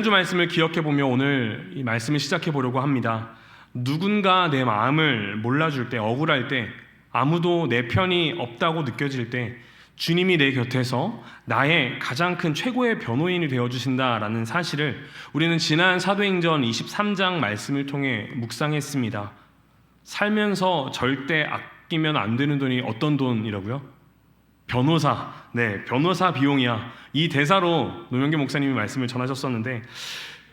지난주 말씀을 기억해 보며 오늘 이 말씀을 시작해 보려고 합니다. 누군가 내 마음을 몰라줄 때, 억울할 때, 아무도 내 편이 없다고 느껴질 때 주님이 내 곁에서 나의 가장 큰 최고의 변호인이 되어주신다라는 사실을 우리는 지난 사도행전 23장 말씀을 통해 묵상했습니다. 살면서 절대 아끼면 안 되는 돈이 어떤 돈이라고요? 변호사. 네, 변호사 비용이야. 이 대사로 노명계 목사님이 말씀을 전하셨었는데,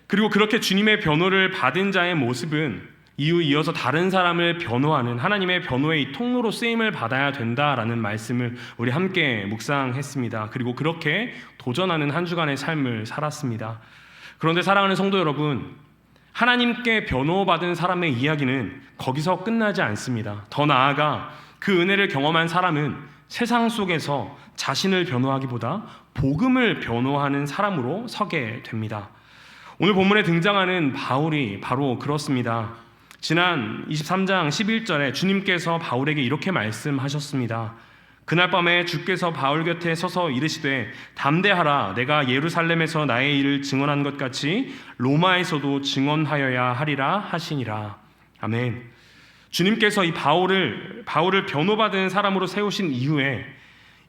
그리고 그렇게 주님의 변호를 받은 자의 모습은 이어서 다른 사람을 변호하는 하나님의 변호의 통로로 쓰임을 받아야 된다라는 말씀을 우리 함께 묵상했습니다. 그리고 그렇게 도전하는 한 주간의 삶을 살았습니다. 그런데 사랑하는 성도 여러분, 하나님께 변호받은 사람의 이야기는 거기서 끝나지 않습니다. 더 나아가 그 은혜를 경험한 사람은 세상 속에서 자신을 변호하기보다 복음을 변호하는 사람으로 서게 됩니다. 오늘 본문에 등장하는 바울이 바로 그렇습니다. 지난 23장 11절에 주님께서 바울에게 이렇게 말씀하셨습니다. 그날 밤에 주께서 바울 곁에 서서 이르시되 담대하라, 내가 예루살렘에서 나의 일을 증언한 것 같이 로마에서도 증언하여야 하리라 하시니라. 아멘. 주님께서 이 바울을 변호받은 사람으로 세우신 이후에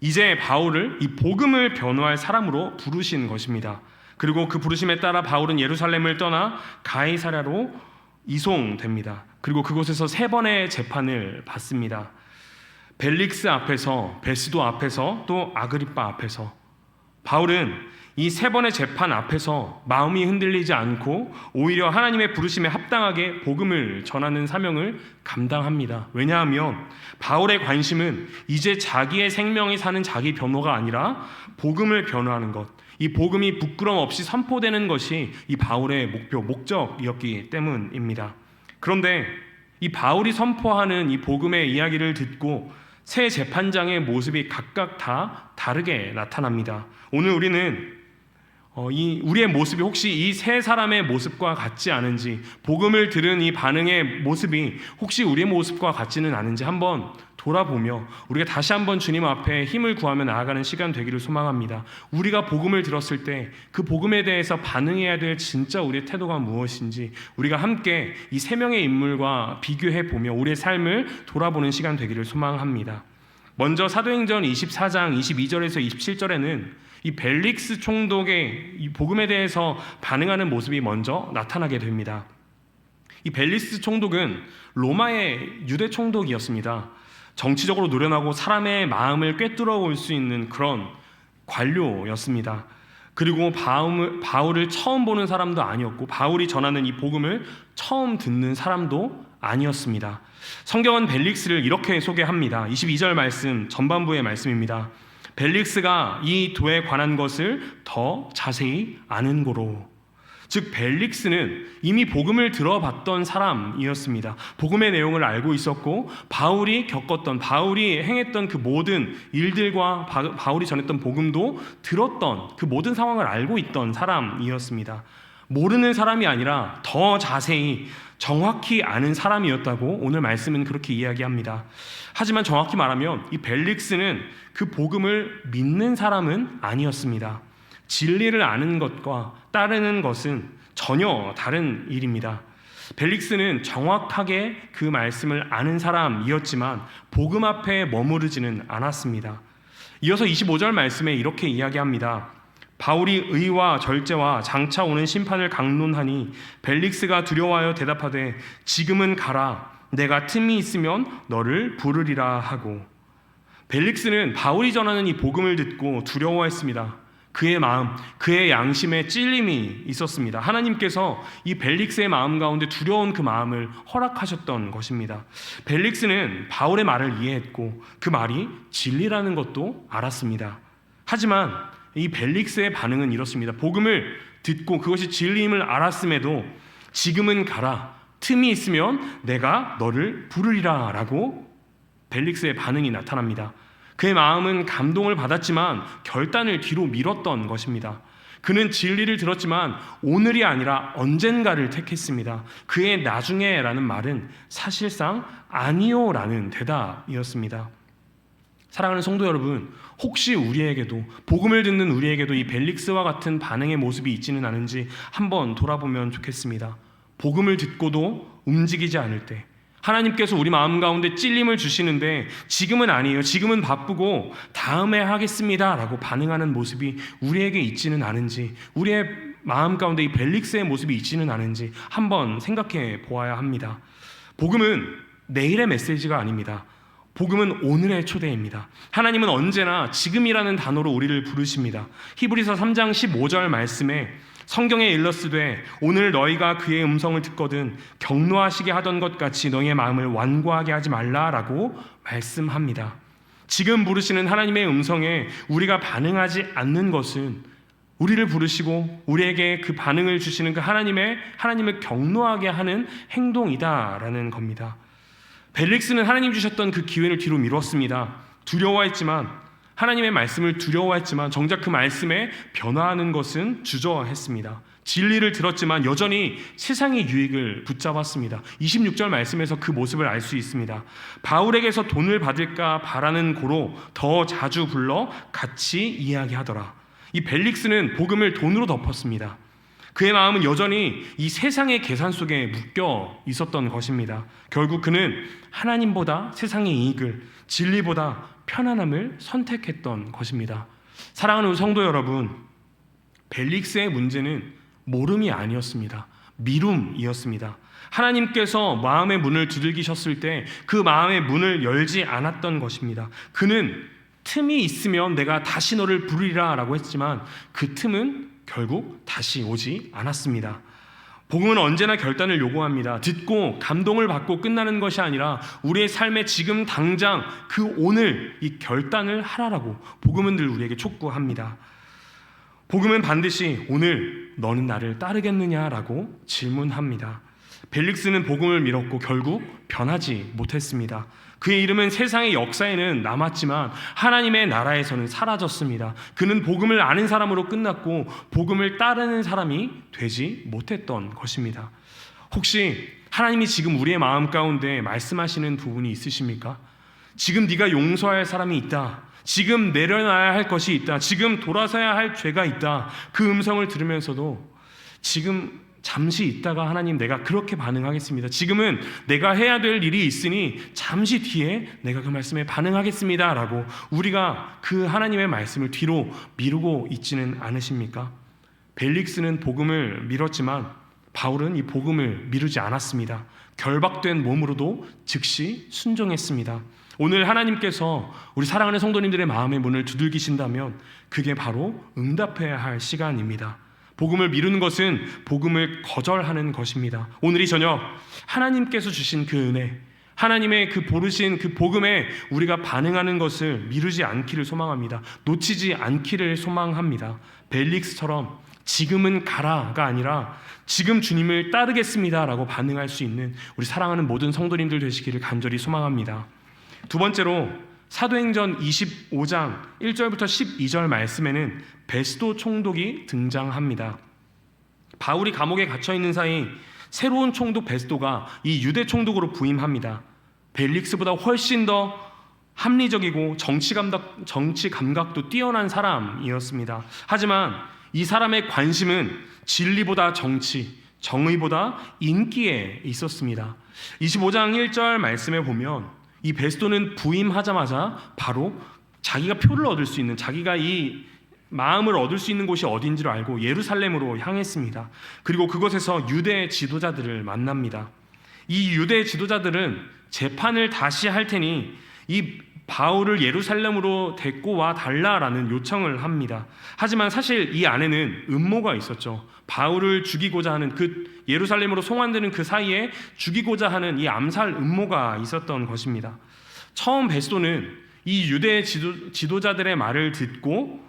이제 바울을 이 복음을 변호할 사람으로 부르신 것입니다. 그리고 그 부르심에 따라 바울은 예루살렘을 떠나 가이사랴로 이송됩니다. 그리고 그곳에서 3번의 재판을 받습니다. 벨릭스 앞에서, 베스도 앞에서, 또 아그리빠 앞에서. 바울은 이 3번의 재판 앞에서 마음이 흔들리지 않고 오히려 하나님의 부르심에 합당하게 복음을 전하는 사명을 감당합니다. 왜냐하면 바울의 관심은 이제 자기의 생명이 사는 자기 변호가 아니라 복음을 변호하는 것, 이 복음이 부끄럼 없이 선포되는 것이 이 바울의 목적이었기 때문입니다. 그런데 이 바울이 선포하는 이 복음의 이야기를 듣고 세 재판장의 모습이 각각 다 다르게 나타납니다. 오늘 우리는 우리의 모습이 혹시 이 세 사람의 모습과 같지 않은지, 복음을 들은 이 반응의 모습이 혹시 우리의 모습과 같지는 않은지 한번 돌아보며 우리가 다시 한번 주님 앞에 힘을 구하며 나아가는 시간 되기를 소망합니다. 우리가 복음을 들었을 때 그 복음에 대해서 반응해야 될 진짜 우리의 태도가 무엇인지 우리가 함께 이 3명의 인물과 비교해 보며 우리의 삶을 돌아보는 시간 되기를 소망합니다. 먼저 사도행전 24장 22절에서 27절에는 이 벨릭스 총독의 이 복음에 대해서 반응하는 모습이 먼저 나타나게 됩니다. 이 벨릭스 총독은 로마의 유대 총독이었습니다. 정치적으로 노련하고 사람의 마음을 꿰뚫어 올 수 있는 그런 관료였습니다. 그리고 바울을 처음 보는 사람도 아니었고 바울이 전하는 이 복음을 처음 듣는 사람도 아니었습니다. 성경은 벨릭스를 이렇게 소개합니다. 22절 말씀 전반부의 말씀입니다. 벨릭스가 이 도에 관한 것을 더 자세히 아는 고로. 즉 벨릭스는 이미 복음을 들어봤던 사람이었습니다. 복음의 내용을 알고 있었고 바울이 행했던 그 모든 일들과 바울이 전했던 복음도 들었던 그 모든 상황을 알고 있던 사람이었습니다. 모르는 사람이 아니라 더 자세히 정확히 아는 사람이었다고 오늘 말씀은 그렇게 이야기합니다. 하지만 정확히 말하면 이 벨릭스는 그 복음을 믿는 사람은 아니었습니다. 진리를 아는 것과 따르는 것은 전혀 다른 일입니다. 벨릭스는 정확하게 그 말씀을 아는 사람이었지만 복음 앞에 머무르지는 않았습니다. 이어서 25절 말씀에 이렇게 이야기합니다. 바울이 의와 절제와 장차 오는 심판을 강론하니 벨릭스가 두려워하여 대답하되 지금은 가라, 내가 틈이 있으면 너를 부르리라 하고. 벨릭스는 바울이 전하는 이 복음을 듣고 두려워했습니다. 그의 마음, 그의 양심에 찔림이 있었습니다. 하나님께서 이 벨릭스의 마음 가운데 두려운 그 마음을 허락하셨던 것입니다. 벨릭스는 바울의 말을 이해했고 그 말이 진리라는 것도 알았습니다. 하지만 이 벨릭스의 반응은 이렇습니다. 복음을 듣고 그것이 진리임을 알았음에도 지금은 가라, 틈이 있으면 내가 너를 부르리라 라고 벨릭스의 반응이 나타납니다. 그의 마음은 감동을 받았지만 결단을 뒤로 미뤘던 것입니다. 그는 진리를 들었지만 오늘이 아니라 언젠가를 택했습니다. 그의 나중에라는 말은 사실상 아니요라는 대답이었습니다. 사랑하는 성도 여러분, 혹시 우리에게도, 복음을 듣는 우리에게도 이 벨릭스와 같은 반응의 모습이 있지는 않은지 한번 돌아보면 좋겠습니다. 복음을 듣고도 움직이지 않을 때, 하나님께서 우리 마음 가운데 찔림을 주시는데 지금은 아니에요, 지금은 바쁘고 다음에 하겠습니다 라고 반응하는 모습이 우리에게 있지는 않은지, 우리의 마음 가운데 이 벨릭스의 모습이 있지는 않은지 한번 생각해 보아야 합니다. 복음은 내일의 메시지가 아닙니다. 복음은 오늘의 초대입니다. 하나님은 언제나 지금이라는 단어로 우리를 부르십니다. 히브리서 3장 15절 말씀에 성경에 일러스되 오늘 너희가 그의 음성을 듣거든 격노하시게 하던 것 같이 너희의 마음을 완고하게 하지 말라라고 말씀합니다. 지금 부르시는 하나님의 음성에 우리가 반응하지 않는 것은 우리를 부르시고 우리에게 그 반응을 주시는 그 하나님을 격노하게 하는 행동이다라는 겁니다. 벨릭스는 하나님 주셨던 그 기회를 뒤로 미뤘습니다. 두려워했지만, 하나님의 말씀을 두려워했지만 정작 그 말씀에 변화하는 것은 주저했습니다. 진리를 들었지만 여전히 세상의 유익을 붙잡았습니다. 26절 말씀에서 그 모습을 알 수 있습니다. 바울에게서 돈을 받을까 바라는 고로 더 자주 불러 같이 이야기하더라. 이 벨릭스는 복음을 돈으로 덮었습니다. 그의 마음은 여전히 이 세상의 계산 속에 묶여 있었던 것입니다. 결국 그는 하나님보다 세상의 이익을, 진리보다 편안함을 선택했던 것입니다. 사랑하는 우리 성도 여러분, 벨릭스의 문제는 모름이 아니었습니다. 미룸이었습니다. 하나님께서 마음의 문을 두들기셨을 때 그 마음의 문을 열지 않았던 것입니다. 그는 틈이 있으면 내가 다시 너를 부르리라 라고 했지만 그 틈은 결국 다시 오지 않았습니다. 복음은 언제나 결단을 요구합니다. 듣고 감동을 받고 끝나는 것이 아니라 우리의 삶에 지금 당장 그 오늘 이 결단을 하라라고 복음은 늘 우리에게 촉구합니다. 복음은 반드시 오늘 너는 나를 따르겠느냐라고 질문합니다. 벨릭스는 복음을 미뤘고 결국 변하지 못했습니다. 그의 이름은 세상의 역사에는 남았지만 하나님의 나라에서는 사라졌습니다. 그는 복음을 아는 사람으로 끝났고 복음을 따르는 사람이 되지 못했던 것입니다. 혹시 하나님이 지금 우리의 마음 가운데 말씀하시는 부분이 있으십니까? 지금 네가 용서할 사람이 있다, 지금 내려놔야 할 것이 있다, 지금 돌아서야 할 죄가 있다. 그 음성을 들으면서도 지금 잠시 있다가 하나님 내가 그렇게 반응하겠습니다, 지금은 내가 해야 될 일이 있으니 잠시 뒤에 내가 그 말씀에 반응하겠습니다 라고 우리가 그 하나님의 말씀을 뒤로 미루고 있지는 않으십니까? 벨릭스는 복음을 미뤘지만 바울은 이 복음을 미루지 않았습니다. 결박된 몸으로도 즉시 순종했습니다. 오늘 하나님께서 우리 사랑하는 성도님들의 마음의 문을 두들기신다면 그게 바로 응답해야 할 시간입니다. 복음을 미루는 것은 복음을 거절하는 것입니다. 오늘 이 저녁 하나님께서 주신 그 은혜, 하나님의 그 부르신 그 복음에 우리가 반응하는 것을 미루지 않기를 소망합니다. 놓치지 않기를 소망합니다. 벨릭스처럼 지금은 가라가 아니라 지금 주님을 따르겠습니다 라고 반응할 수 있는 우리 사랑하는 모든 성도님들 되시기를 간절히 소망합니다. 두 번째로 사도행전 25장 1절부터 12절 말씀에는 베스도 총독이 등장합니다. 바울이 감옥에 갇혀있는 사이 새로운 총독 베스도가 이 유대 총독으로 부임합니다. 벨릭스보다 훨씬 더 합리적이고 정치 감각도 뛰어난 사람이었습니다. 하지만 이 사람의 관심은 진리보다 정치, 정의보다 인기에 있었습니다. 25장 1절 말씀에 보면 이 베스도는 부임하자마자 바로 자기가 표를 얻을 수 있는, 자기가 이 마음을 얻을 수 있는 곳이 어딘지를 알고 예루살렘으로 향했습니다. 그리고 그곳에서 유대 지도자들을 만납니다. 이 유대 지도자들은 재판을 다시 할 테니 이 바울을 예루살렘으로 데리고 와 달라라는 요청을 합니다. 하지만 사실 이 안에는 음모가 있었죠. 바울을 죽이고자 하는, 그 예루살렘으로 송환되는 그 사이에 죽이고자 하는 이 암살 음모가 있었던 것입니다. 처음 베스도는 이 유대 지도자들의 말을 듣고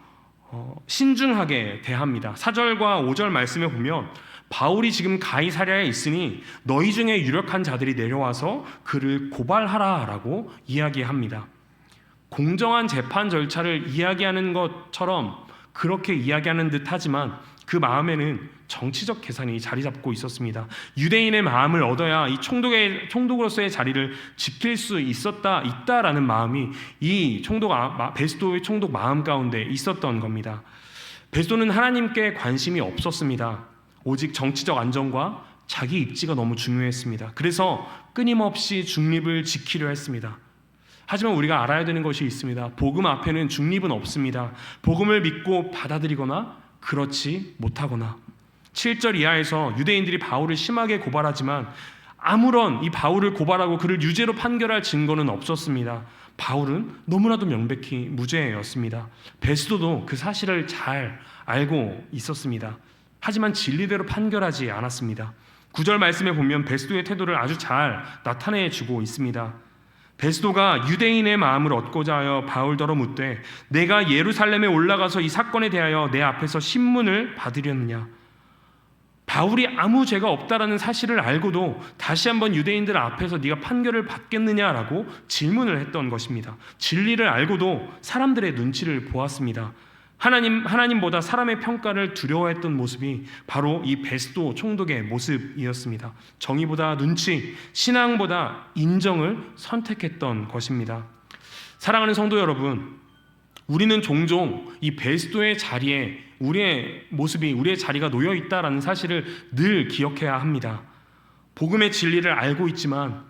신중하게 대합니다. 4절과 5절 말씀에 보면 바울이 지금 가이사랴에 있으니 너희 중에 유력한 자들이 내려와서 그를 고발하라라고 이야기합니다. 공정한 재판 절차를 이야기하는 것처럼 그렇게 이야기하는 듯 하지만 그 마음에는 정치적 계산이 자리 잡고 있었습니다. 유대인의 마음을 얻어야 이 총독으로서의 자리를 지킬 수 있다라는 마음이 이 베스도의 총독 마음 가운데 있었던 겁니다. 베스도는 하나님께 관심이 없었습니다. 오직 정치적 안정과 자기 입지가 너무 중요했습니다. 그래서 끊임없이 중립을 지키려 했습니다. 하지만 우리가 알아야 되는 것이 있습니다. 복음 앞에는 중립은 없습니다. 복음을 믿고 받아들이거나 그렇지 못하거나. 7절 이하에서 유대인들이 바울을 심하게 고발하지만 아무런 이 바울을 고발하고 그를 유죄로 판결할 증거는 없었습니다. 바울은 너무나도 명백히 무죄였습니다. 베스도도 그 사실을 잘 알고 있었습니다. 하지만 진리대로 판결하지 않았습니다. 9절 말씀에 보면 베스도의 태도를 아주 잘 나타내주고 있습니다. 베스도가 유대인의 마음을 얻고자 하여 바울더러 묻되 내가 예루살렘에 올라가서 이 사건에 대하여 내 앞에서 신문을 받으려느냐. 바울이 아무 죄가 없다라는 사실을 알고도 다시 한번 유대인들 앞에서 네가 판결을 받겠느냐라고 질문을 했던 것입니다. 진리를 알고도 사람들의 눈치를 보았습니다. 하나님보다 사람의 평가를 두려워했던 모습이 바로 이 베스도 총독의 모습이었습니다. 정의보다 눈치, 신앙보다 인정을 선택했던 것입니다. 사랑하는 성도 여러분, 우리는 종종 이 베스도의 자리에 우리의 자리가 놓여 있다라는 사실을 늘 기억해야 합니다. 복음의 진리를 알고 있지만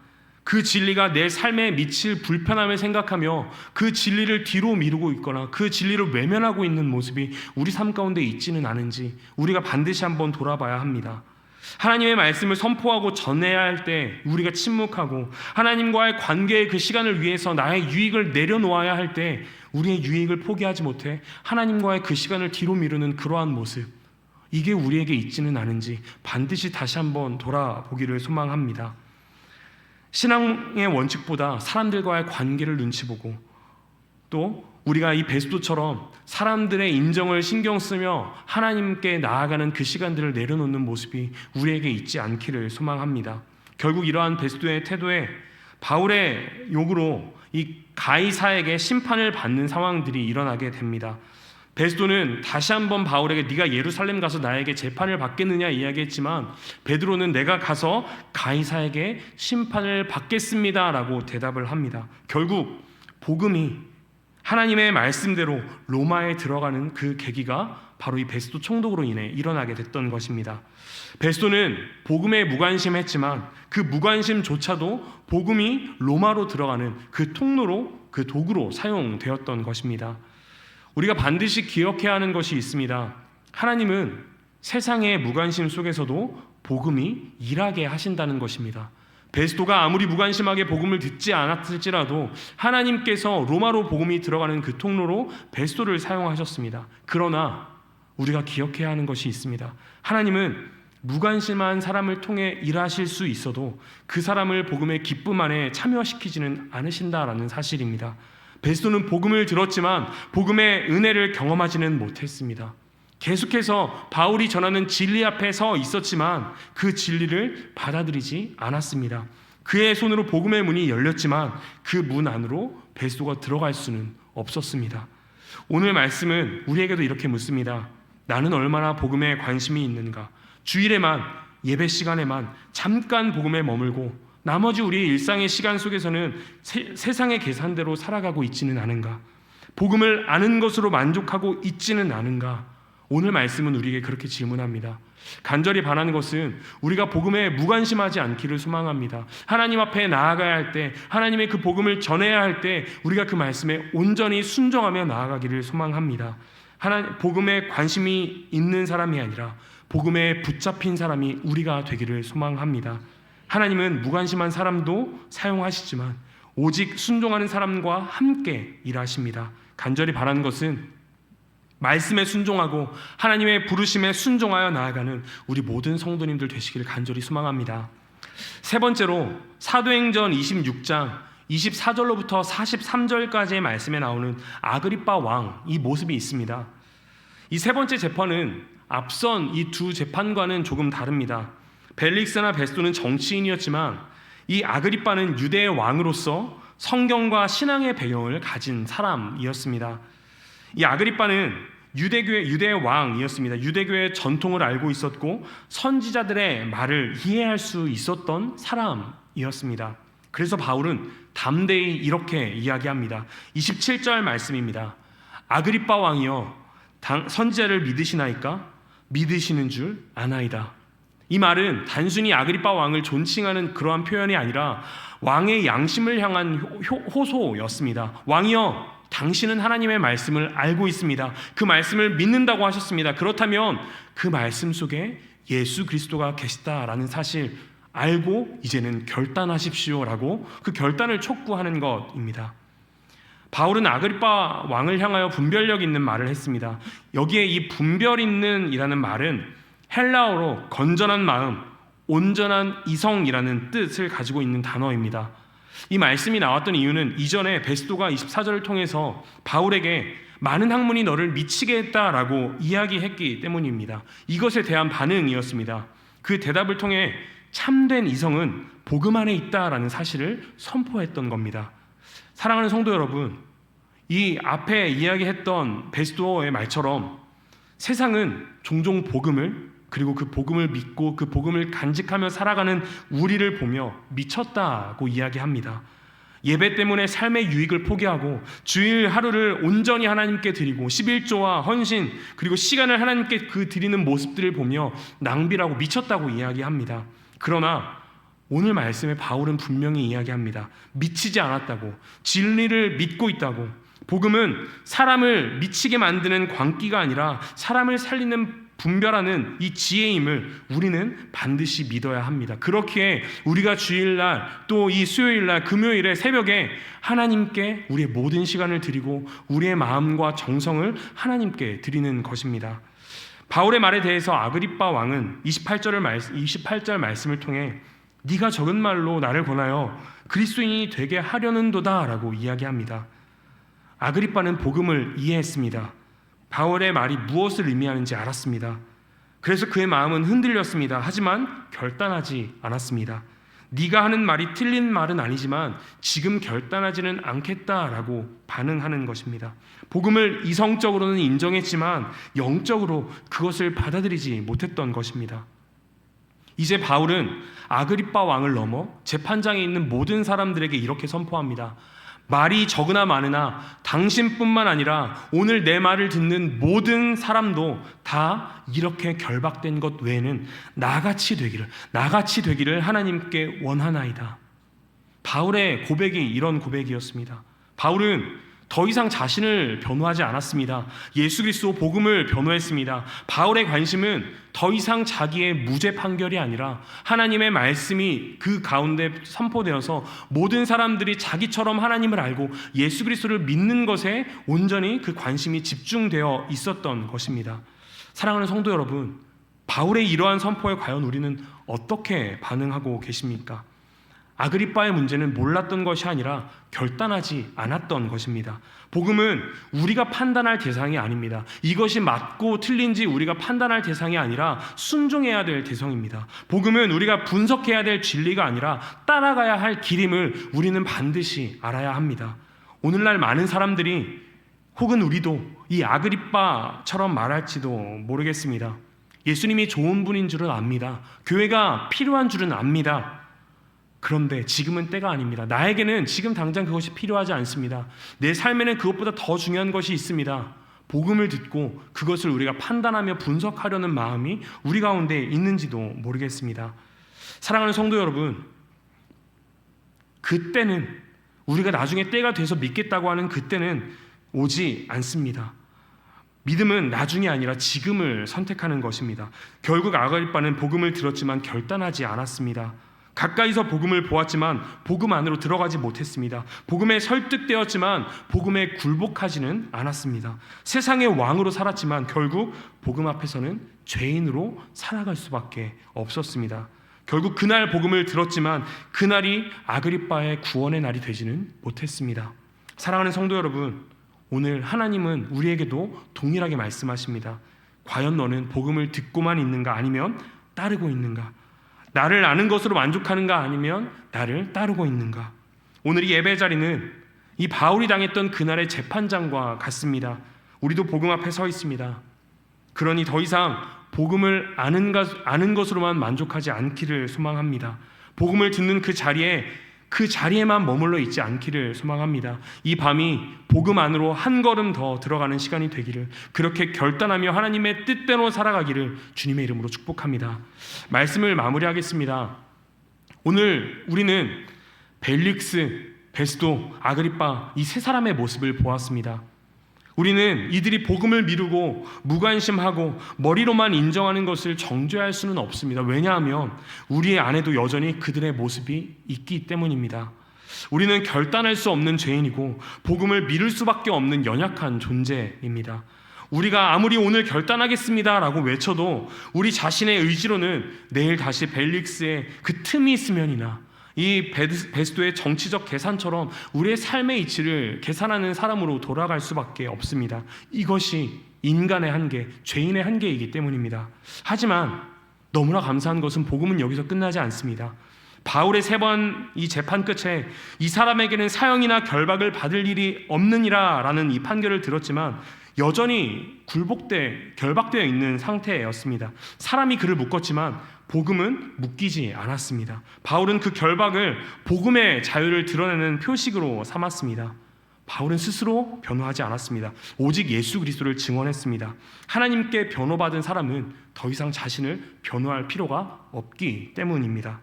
그 진리가 내 삶에 미칠 불편함을 생각하며 그 진리를 뒤로 미루고 있거나 그 진리를 외면하고 있는 모습이 우리 삶 가운데 있지는 않은지 우리가 반드시 한번 돌아봐야 합니다. 하나님의 말씀을 선포하고 전해야 할 때 우리가 침묵하고 하나님과의 관계의 그 시간을 위해서 나의 유익을 내려놓아야 할 때 우리의 유익을 포기하지 못해 하나님과의 그 시간을 뒤로 미루는 그러한 모습, 이게 우리에게 있지는 않은지 반드시 다시 한번 돌아보기를 소망합니다. 신앙의 원칙보다 사람들과의 관계를 눈치 보고 또 우리가 이 베스도처럼 사람들의 인정을 신경 쓰며 하나님께 나아가는 그 시간들을 내려놓는 모습이 우리에게 있지 않기를 소망합니다. 결국 이러한 베스도의 태도에 바울의 요구로 이 가이사에게 심판을 받는 상황들이 일어나게 됩니다. 베스도는 다시 한번 바울에게 네가 예루살렘 가서 나에게 재판을 받겠느냐 이야기했지만 베드로는 내가 가서 가이사에게 심판을 받겠습니다라고 대답을 합니다. 결국 복음이 하나님의 말씀대로 로마에 들어가는 그 계기가 바로 이 베스도 총독으로 인해 일어나게 됐던 것입니다. 베스도는 복음에 무관심했지만 그 무관심조차도 복음이 로마로 들어가는 그 통로로, 그 도구로 사용되었던 것입니다. 우리가 반드시 기억해야 하는 것이 있습니다. 하나님은 세상의 무관심 속에서도 복음이 일하게 하신다는 것입니다. 베스도가 아무리 무관심하게 복음을 듣지 않았을지라도 하나님께서 로마로 복음이 들어가는 그 통로로 베스도를 사용하셨습니다. 그러나 우리가 기억해야 하는 것이 있습니다. 하나님은 무관심한 사람을 통해 일하실 수 있어도 그 사람을 복음의 기쁨 안에 참여시키지는 않으신다라는 사실입니다. 베스도는 복음을 들었지만 복음의 은혜를 경험하지는 못했습니다. 계속해서 바울이 전하는 진리 앞에 서 있었지만 그 진리를 받아들이지 않았습니다. 그의 손으로 복음의 문이 열렸지만 그 문 안으로 베스도가 들어갈 수는 없었습니다. 오늘 말씀은 우리에게도 이렇게 묻습니다. 나는 얼마나 복음에 관심이 있는가? 주일에만, 예배 시간에만 잠깐 복음에 머물고 나머지 우리의 일상의 시간 속에서는 세상의 계산대로 살아가고 있지는 않은가? 복음을 아는 것으로 만족하고 있지는 않은가? 오늘 말씀은 우리에게 그렇게 질문합니다. 간절히 바라는 것은 우리가 복음에 무관심하지 않기를 소망합니다. 하나님 앞에 나아가야 할 때, 하나님의 그 복음을 전해야 할 때 우리가 그 말씀에 온전히 순종하며 나아가기를 소망합니다. 복음에 관심이 있는 사람이 아니라 복음에 붙잡힌 사람이 우리가 되기를 소망합니다. 하나님은 무관심한 사람도 사용하시지만 오직 순종하는 사람과 함께 일하십니다. 간절히 바라는 것은 말씀에 순종하고 하나님의 부르심에 순종하여 나아가는 우리 모든 성도님들 되시기를 간절히 소망합니다. 세 번째로 사도행전 26장 24절로부터 43절까지의 말씀에 나오는 아그리빠 왕, 이 모습이 있습니다. 이 세 번째 재판은 앞선 이 두 재판과는 조금 다릅니다. 벨릭스나 베스도는 정치인이었지만 이 아그리빠는 유대의 왕으로서 성경과 신앙의 배경을 가진 사람이었습니다. 이 아그리빠는 유대의 왕이었습니다. 유대교의 전통을 알고 있었고 선지자들의 말을 이해할 수 있었던 사람이었습니다. 그래서 바울은 담대히 이렇게 이야기합니다. 27절 말씀입니다. 아그리빠 왕이여 선지자를 믿으시나이까? 믿으시는 줄 아나이다. 이 말은 단순히 아그리빠 왕을 존칭하는 그러한 표현이 아니라 왕의 양심을 향한 호소였습니다. 왕이여, 당신은 하나님의 말씀을 알고 있습니다. 그 말씀을 믿는다고 하셨습니다. 그렇다면 그 말씀 속에 예수 그리스도가 계시다라는 사실 알고 이제는 결단하십시오라고 그 결단을 촉구하는 것입니다. 바울은 아그리빠 왕을 향하여 분별력 있는 말을 했습니다. 여기에 이 분별 있는 이라는 말은 헬라어로 건전한 마음, 온전한 이성이라는 뜻을 가지고 있는 단어입니다. 이 말씀이 나왔던 이유는 이전에 베스도가 24절을 통해서 바울에게 많은 학문이 너를 미치게 했다라고 이야기했기 때문입니다. 이것에 대한 반응이었습니다. 그 대답을 통해 참된 이성은 복음 안에 있다라는 사실을 선포했던 겁니다. 사랑하는 성도 여러분, 이 앞에 이야기했던 베스도의 말처럼 세상은 종종 복음을, 그리고 그 복음을 믿고 그 복음을 간직하며 살아가는 우리를 보며 미쳤다고 이야기합니다. 예배 때문에 삶의 유익을 포기하고 주일 하루를 온전히 하나님께 드리고 11조와 헌신 그리고 시간을 하나님께 드리는 모습들을 보며 낭비라고 미쳤다고 이야기합니다. 그러나 오늘 말씀에 바울은 분명히 이야기합니다. 미치지 않았다고, 진리를 믿고 있다고. 복음은 사람을 미치게 만드는 광기가 아니라 사람을 살리는 분별하는 이 지혜임을 우리는 반드시 믿어야 합니다. 그렇기에 우리가 주일날 또 이 수요일날 금요일에 새벽에 하나님께 우리의 모든 시간을 드리고 우리의 마음과 정성을 하나님께 드리는 것입니다. 바울의 말에 대해서 아그리빠 왕은 28절 말씀을 통해 네가 적은 말로 나를 권하여 그리스도인이 되게 하려는도다 라고 이야기합니다. 아그리빠는 복음을 이해했습니다. 바울의 말이 무엇을 의미하는지 알았습니다. 그래서 그의 마음은 흔들렸습니다. 하지만 결단하지 않았습니다. 네가 하는 말이 틀린 말은 아니지만 지금 결단하지는 않겠다라고 반응하는 것입니다. 복음을 이성적으로는 인정했지만 영적으로 그것을 받아들이지 못했던 것입니다. 이제 바울은 아그리빠 왕을 넘어 재판장에 있는 모든 사람들에게 이렇게 선포합니다. 말이 적으나 많으나 당신뿐만 아니라 오늘 내 말을 듣는 모든 사람도 다 이렇게 결박된 것 외에는 나같이 되기를 하나님께 원하나이다. 바울의 고백이 이런 고백이었습니다. 바울은 더 이상 자신을 변호하지 않았습니다. 예수 그리스도 복음을 변호했습니다. 바울의 관심은 더 이상 자기의 무죄 판결이 아니라 하나님의 말씀이 그 가운데 선포되어서 모든 사람들이 자기처럼 하나님을 알고 예수 그리스도를 믿는 것에 온전히 그 관심이 집중되어 있었던 것입니다. 사랑하는 성도 여러분, 바울의 이러한 선포에 과연 우리는 어떻게 반응하고 계십니까? 아그리빠의 문제는 몰랐던 것이 아니라 결단하지 않았던 것입니다. 복음은 우리가 판단할 대상이 아닙니다. 이것이 맞고 틀린지 우리가 판단할 대상이 아니라 순종해야 될 대상입니다. 복음은 우리가 분석해야 될 진리가 아니라 따라가야 할 길임을 우리는 반드시 알아야 합니다. 오늘날 많은 사람들이 혹은 우리도 이 아그리빠처럼 말할지도 모르겠습니다. 예수님이 좋은 분인 줄은 압니다. 교회가 필요한 줄은 압니다. 그런데 지금은 때가 아닙니다. 나에게는 지금 당장 그것이 필요하지 않습니다. 내 삶에는 그것보다 더 중요한 것이 있습니다. 복음을 듣고 그것을 우리가 판단하며 분석하려는 마음이 우리 가운데 있는지도 모르겠습니다. 사랑하는 성도 여러분, 그때는 우리가 나중에 때가 돼서 믿겠다고 하는 그때는 오지 않습니다. 믿음은 나중이 아니라 지금을 선택하는 것입니다. 결국 아그리빠는 복음을 들었지만 결단하지 않았습니다. 가까이서 복음을 보았지만 복음 안으로 들어가지 못했습니다. 복음에 설득되었지만 복음에 굴복하지는 않았습니다. 세상의 왕으로 살았지만 결국 복음 앞에서는 죄인으로 살아갈 수밖에 없었습니다. 결국 그날 복음을 들었지만 그날이 아그리빠의 구원의 날이 되지는 못했습니다. 사랑하는 성도 여러분, 오늘 하나님은 우리에게도 동일하게 말씀하십니다. 과연 너는 복음을 듣고만 있는가 아니면 따르고 있는가? 나를 아는 것으로 만족하는가 아니면 나를 따르고 있는가? 오늘 이 예배 자리는 이 바울이 당했던 그날의 재판장과 같습니다. 우리도 복음 앞에 서 있습니다. 그러니 더 이상 복음을 아는 것으로만 만족하지 않기를 소망합니다. 복음을 듣는 그 자리에만 머물러 있지 않기를 소망합니다. 이 밤이 복음 안으로 한 걸음 더 들어가는 시간이 되기를, 그렇게 결단하며 하나님의 뜻대로 살아가기를 주님의 이름으로 축복합니다. 말씀을 마무리하겠습니다. 오늘 우리는 벨릭스, 베스도, 아그리빠 이 세 사람의 모습을 보았습니다. 우리는 이들이 복음을 미루고 무관심하고 머리로만 인정하는 것을 정죄할 수는 없습니다. 왜냐하면 우리의 안에도 여전히 그들의 모습이 있기 때문입니다. 우리는 결단할 수 없는 죄인이고 복음을 미룰 수밖에 없는 연약한 존재입니다. 우리가 아무리 오늘 결단하겠습니다 라고 외쳐도 우리 자신의 의지로는 내일 다시 벨릭스의 그 틈이 있으면이나 이 베스도의 정치적 계산처럼 우리의 삶의 이치를 계산하는 사람으로 돌아갈 수밖에 없습니다. 이것이 인간의 한계, 죄인의 한계이기 때문입니다. 하지만 너무나 감사한 것은 복음은 여기서 끝나지 않습니다. 바울의 3번 이 재판 끝에 이 사람에게는 사형이나 결박을 받을 일이 없느니라 라는 이 판결을 들었지만 여전히 결박되어 있는 상태였습니다. 사람이 그를 묶었지만 복음은 묶이지 않았습니다. 바울은 그 결박을 복음의 자유를 드러내는 표식으로 삼았습니다. 바울은 스스로 변호하지 않았습니다. 오직 예수 그리스도를 증언했습니다. 하나님께 변호받은 사람은 더 이상 자신을 변호할 필요가 없기 때문입니다.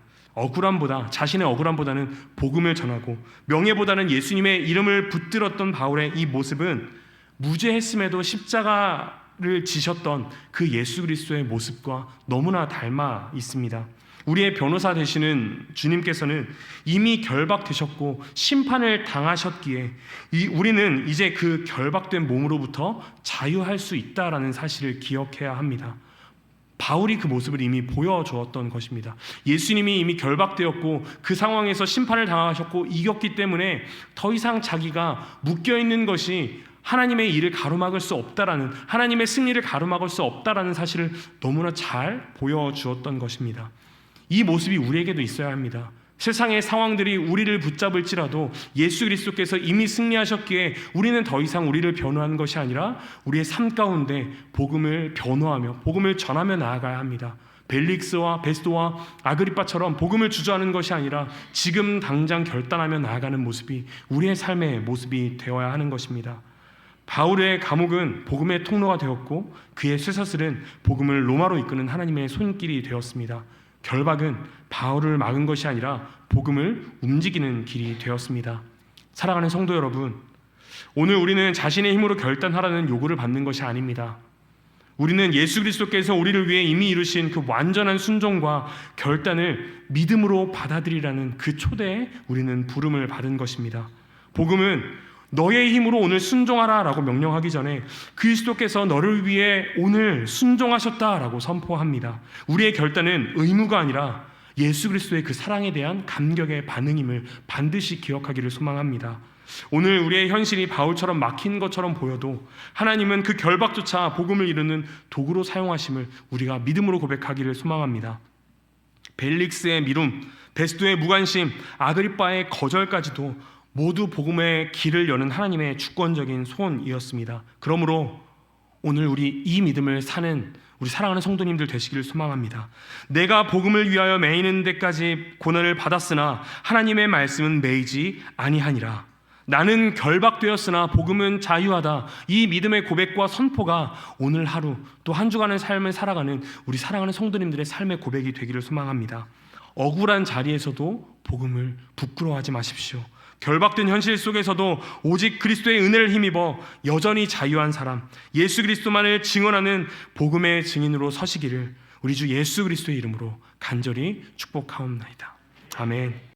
자신의 억울함보다는 복음을 전하고 명예보다는 예수님의 이름을 붙들었던 바울의 이 모습은 무죄했음에도 십자가를 지셨던 그 예수 그리스도의 모습과 너무나 닮아 있습니다. 우리의 변호사 되시는 주님께서는 이미 결박되셨고 심판을 당하셨기에 우리는 이제 그 결박된 몸으로부터 자유할 수 있다라는 사실을 기억해야 합니다. 바울이 그 모습을 이미 보여주었던 것입니다. 예수님이 이미 결박되었고 그 상황에서 심판을 당하셨고 이겼기 때문에 더 이상 자기가 묶여있는 것이 하나님의 일을 가로막을 수 없다라는, 하나님의 승리를 가로막을 수 없다라는 사실을 너무나 잘 보여주었던 것입니다. 이 모습이 우리에게도 있어야 합니다. 세상의 상황들이 우리를 붙잡을지라도 예수 그리스도께서 이미 승리하셨기에 우리는 더 이상 우리를 변호하는 것이 아니라 우리의 삶 가운데 복음을 변호하며 복음을 전하며 나아가야 합니다. 벨릭스와 베스도와 아그리빠처럼 복음을 주저하는 것이 아니라 지금 당장 결단하며 나아가는 모습이 우리의 삶의 모습이 되어야 하는 것입니다. 바울의 감옥은 복음의 통로가 되었고 그의 쇠사슬은 복음을 로마로 이끄는 하나님의 손길이 되었습니다. 결박은 바울을 막은 것이 아니라 복음을 움직이는 길이 되었습니다. 사랑하는 성도 여러분, 오늘 우리는 자신의 힘으로 결단하라는 요구를 받는 것이 아닙니다. 우리는 예수 그리스도께서 우리를 위해 이미 이루신 그 완전한 순종과 결단을 믿음으로 받아들이라는 그 초대에 우리는 부름을 받은 것입니다. 복음은 너의 힘으로 오늘 순종하라 라고 명령하기 전에 그리스도께서 너를 위해 오늘 순종하셨다라고 선포합니다. 우리의 결단은 의무가 아니라 예수 그리스도의 그 사랑에 대한 감격의 반응임을 반드시 기억하기를 소망합니다. 오늘 우리의 현실이 바울처럼 막힌 것처럼 보여도 하나님은 그 결박조차 복음을 이루는 도구로 사용하심을 우리가 믿음으로 고백하기를 소망합니다. 벨릭스의 미움, 베스도의 무관심, 아그리빠의 거절까지도 모두 복음의 길을 여는 하나님의 주권적인 손이었습니다. 그러므로 오늘 우리 이 믿음을 사는 우리 사랑하는 성도님들 되시기를 소망합니다. 내가 복음을 위하여 매이는 데까지 고난을 받았으나 하나님의 말씀은 매이지 아니하니라. 나는 결박되었으나 복음은 자유하다. 이 믿음의 고백과 선포가 오늘 하루 또 한 주간의 삶을 살아가는 우리 사랑하는 성도님들의 삶의 고백이 되기를 소망합니다. 억울한 자리에서도 복음을 부끄러워하지 마십시오. 결박된 현실 속에서도 오직 그리스도의 은혜를 힘입어 여전히 자유한 사람, 예수 그리스도만을 증언하는 복음의 증인으로 서시기를 우리 주 예수 그리스도의 이름으로 간절히 축복하옵나이다. 아멘.